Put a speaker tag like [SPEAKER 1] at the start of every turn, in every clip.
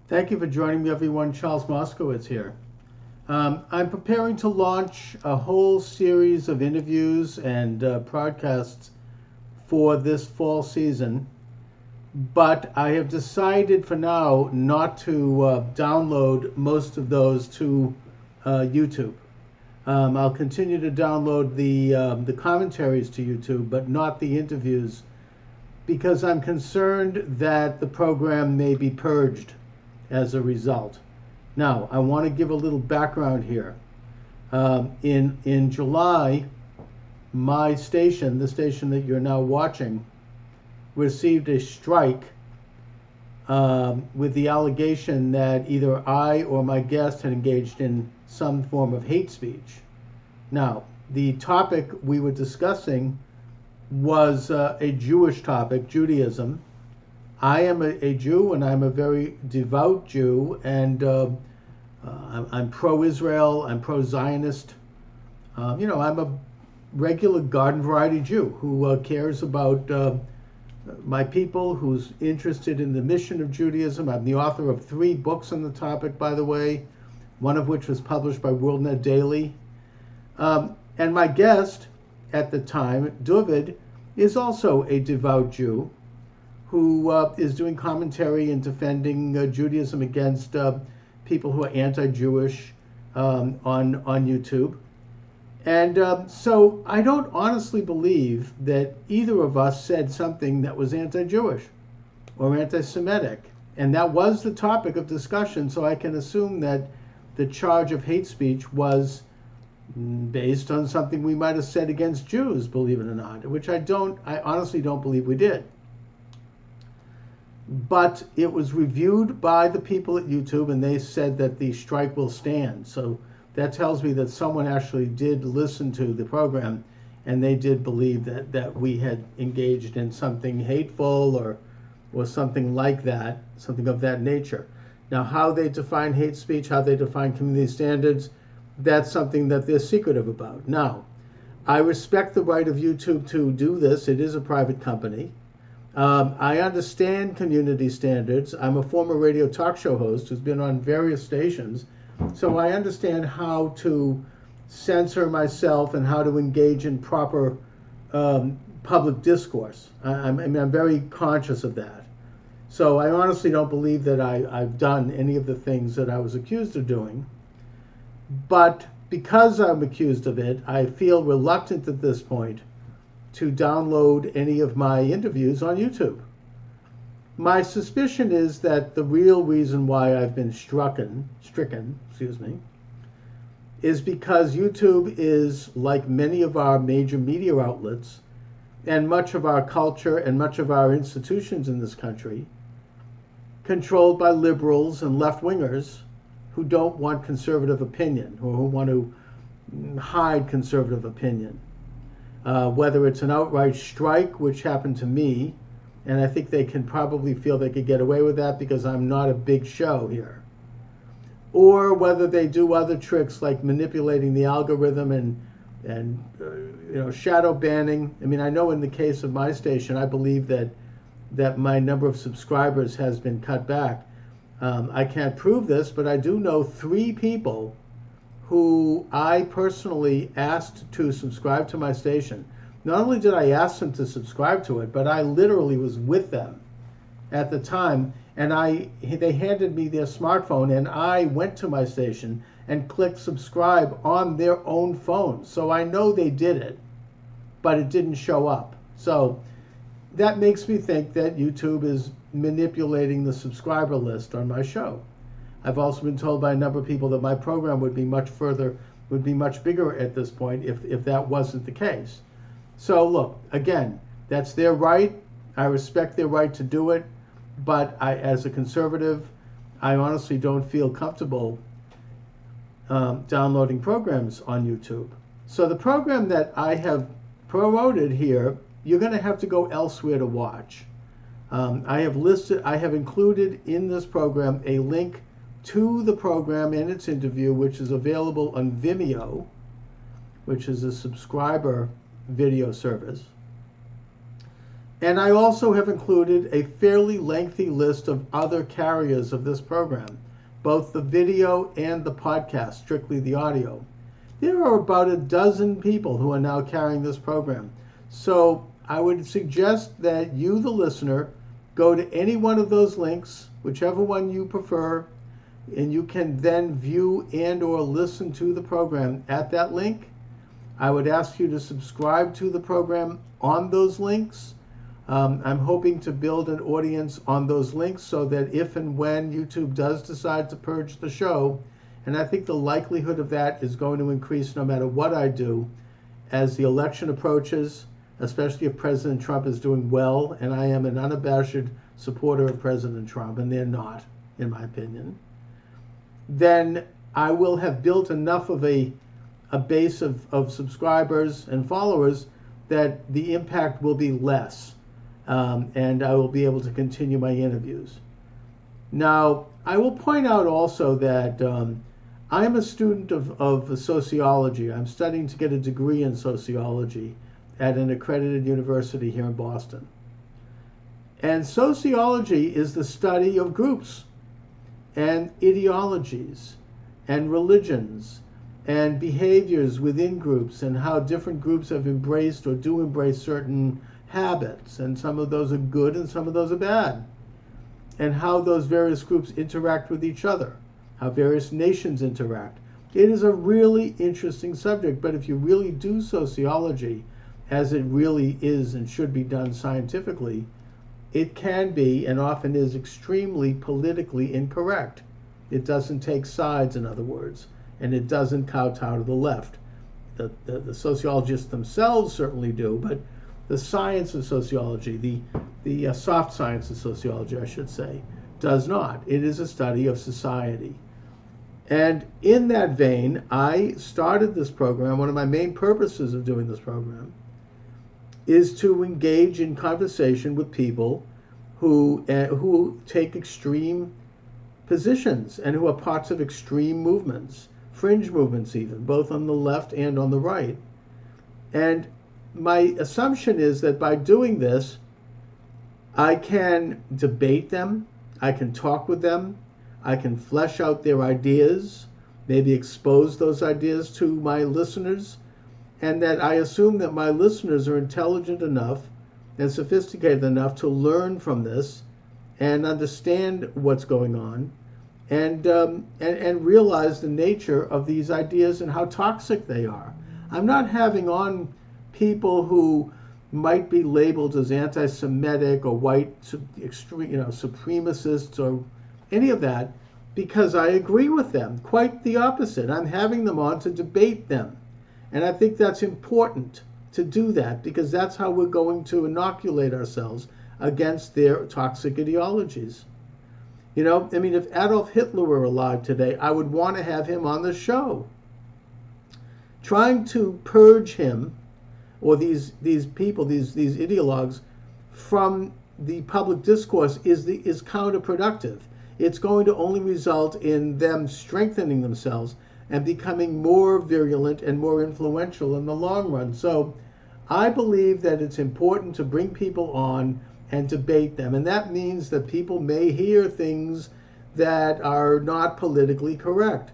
[SPEAKER 1] Thank you for joining me, everyone. Charles Moscowitz here. I'm preparing to launch a whole series of interviews and podcasts for this fall season, but I have decided for now not to download most of those to YouTube. I'll continue to download the commentaries to YouTube, but not the interviews, because I'm concerned that the program may be purged as a result. Now, I want to give a little background here. In July, my station, the station that you're now watching, received a strike with the allegation that either I or my guest had engaged in some form of hate speech. Now, the topic we were discussing was a Jewish topic, Judaism. I am a Jew, and I'm a very devout Jew, and I'm pro-Israel, I'm pro-Zionist. I'm a regular garden variety Jew who cares about my people, who's interested in the mission of Judaism. I'm the author of 3 books on the topic, by the way, one of which was published by WorldNet Daily. And my guest at the time, Doovid, is also a devout Jew who is doing commentary and defending Judaism against people who are anti-Jewish on YouTube. And so I don't honestly believe that either of us said something that was anti-Jewish or anti-Semitic. And that was the topic of discussion, so I can assume that the charge of hate speech was based on something we might have said against Jews, believe it or not, which I honestly don't believe we did. But it was reviewed by the people at YouTube, and they said that the strike will stand. So that tells me that someone actually did listen to the program, and they did believe that we had engaged in something hateful or something like that, something of that nature. Now, how they define hate speech, how they define community standards, that's something that they're secretive about. Now, I respect the right of YouTube to do this. It is a private company. I understand community standards. I'm a former radio talk show host who's been on various stations, so I understand how to censor myself and how to engage in proper public discourse. I'm very conscious of that. So I honestly don't believe that I've done any of the things that I was accused of doing. But because I'm accused of it, I feel reluctant at this point to download any of my interviews on YouTube. My suspicion is that the real reason why I've been stricken, is because YouTube is, like many of our major media outlets and much of our culture and much of our institutions in this country, controlled by liberals and left-wingers who don't want conservative opinion, or who want to hide conservative opinion. Whether it's an outright strike, which happened to me, and I think they can probably feel they could get away with that because I'm not a big show here, or whether they do other tricks like manipulating the algorithm and shadow banning. I mean, I know in the case of my station, I believe that my number of subscribers has been cut back. I can't prove this, but I do know 3 people who I personally asked to subscribe to my station. Not only did I ask them to subscribe to it, but I literally was with them at the time, and they handed me their smartphone, and I went to my station and clicked subscribe on their own phone. So I know they did it, but it didn't show up. So that makes me think that YouTube is manipulating the subscriber list on my show. I've also been told by a number of people that my program would be much bigger at this point if that wasn't the case. So look, again, that's their right. I respect their right to do it, but as a conservative, I honestly don't feel comfortable downloading programs on YouTube. So the program that I have promoted here, you're going to have to go elsewhere to watch. I have included in this program a link to the program and its interview, which is available on Vimeo, which is a subscriber video service. And I also have included a fairly lengthy list of other carriers of this program, both the video and the podcast, strictly the audio. There are about a dozen people who are now carrying this program. So I would suggest that you, the listener, go to any one of those links, whichever one you prefer, and you can then view and or listen to the program at that link. I would ask you to subscribe to the program on those links. I'm hoping to build an audience on those links so that if and when YouTube does decide to purge the show, and I think the likelihood of that is going to increase no matter what I do as the election approaches, especially if President Trump is doing well, and I am an unabashed supporter of President Trump, and they're not, in my opinion, then I will have built enough of a base of subscribers and followers that the impact will be less. And I will be able to continue my interviews. Now, I will point out also that I am a student of sociology. I'm studying to get a degree in sociology at an accredited university here in Boston. And sociology is the study of groups and ideologies and religions and behaviors within groups and how different groups have embraced or do embrace certain habits, and some of those are good and some of those are bad, and how those various groups interact with each other, how various nations interact. It is a really interesting subject, but if you really do sociology as it really is and should be done scientifically, it can be and often is extremely politically incorrect. It doesn't take sides, in other words, and it doesn't kowtow to the left. The sociologists themselves certainly do, but the science of sociology, the soft science of sociology, I should say, does not. It is a study of society. And in that vein, I started this program. One of my main purposes of doing this program is to engage in conversation with people who take extreme positions and who are parts of extreme movements, fringe movements even, both on the left and on the right. And my assumption is that by doing this, I can debate them, I can talk with them, I can flesh out their ideas, maybe expose those ideas to my listeners, and that I assume that my listeners are intelligent enough and sophisticated enough to learn from this and understand what's going on and realize the nature of these ideas and how toxic they are. I'm not having on people who might be labeled as anti-Semitic or white extreme, supremacists or any of that, because I agree with them. Quite the opposite. I'm having them on to debate them. And I think that's important to do that, because that's how we're going to inoculate ourselves against their toxic ideologies. If Adolf Hitler were alive today, I would want to have him on the show. Trying to purge him or these people, these ideologues, from the public discourse is counterproductive. It's going to only result in them strengthening themselves and becoming more virulent and more influential in the long run. So I believe that it's important to bring people on and debate them. And that means that people may hear things that are not politically correct.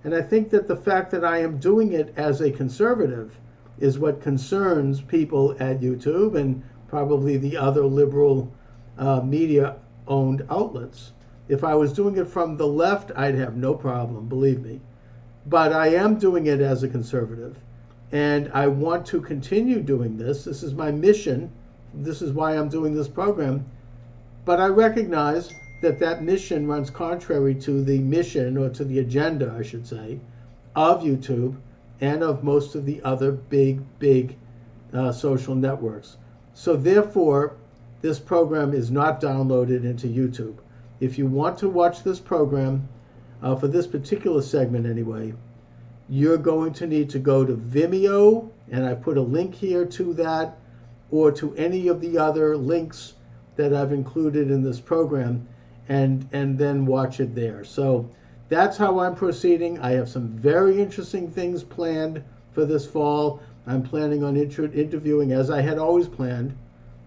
[SPEAKER 1] And I think that the fact that I am doing it as a conservative is what concerns people at YouTube and probably the other liberal media-owned outlets. If I was doing it from the left, I'd have no problem, believe me. But I am doing it as a conservative, and I want to continue doing this. This is my mission. This is why I'm doing this program. But I recognize that that mission runs contrary to the mission, or to the agenda, I should say, of YouTube and of most of the other big social networks. So therefore, this program is not downloaded into YouTube. If you want to watch this program, for this particular segment anyway, you're going to need to go to Vimeo, and I put a link here to that, or to any of the other links that I've included in this program, and then watch it there. So that's how I'm proceeding. I have some very interesting things planned for this fall. I'm planning on interviewing, as I had always planned,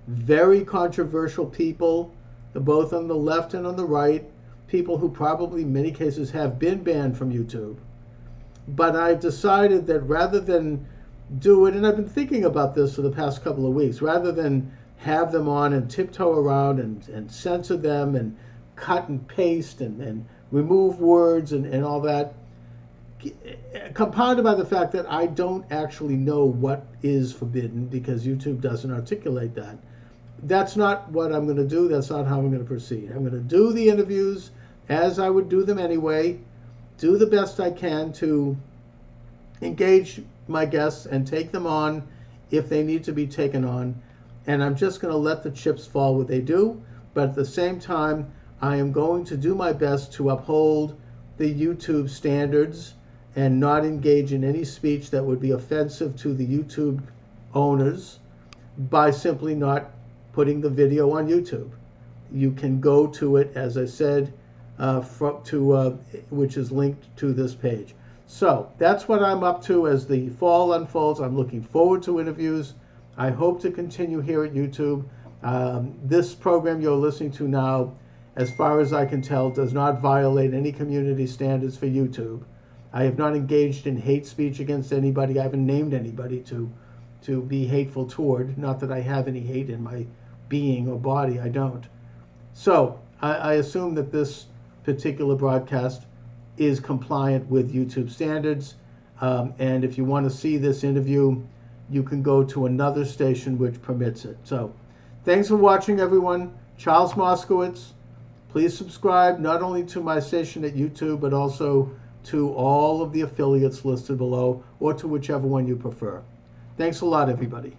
[SPEAKER 1] very controversial people, both on the left and on the right, people who probably in many cases have been banned from YouTube. But I've decided that rather than do it, and I've been thinking about this for the past couple of weeks, rather than have them on and tiptoe around and censor them and cut and paste and remove words and all that, compounded by the fact that I don't actually know what is forbidden because YouTube doesn't articulate that. That's not what I'm going to do. That's not how I'm going to proceed. I'm going to do the interviews as I would do them anyway, do the best I can to engage my guests and take them on if they need to be taken on. And I'm just going to let the chips fall where they do. But at the same time, I am going to do my best to uphold the YouTube standards and not engage in any speech that would be offensive to the YouTube owners by simply not putting the video on YouTube. You can go to it, as I said, which is linked to this page. So that's what I'm up to as the fall unfolds. I'm looking forward to interviews. I hope to continue here at YouTube. This program you're listening to now, as far as I can tell, does not violate any community standards for YouTube. I have not engaged in hate speech against anybody. I haven't named anybody to be hateful toward. Not that I have any hate in my being or body. I don't. So I assume that this particular broadcast is compliant with YouTube standards. And if you want to see this interview, you can go to another station which permits it. So thanks for watching, everyone. Charles Moscowitz. Please subscribe not only to my station at YouTube, but also to all of the affiliates listed below, or to whichever one you prefer. Thanks a lot, everybody.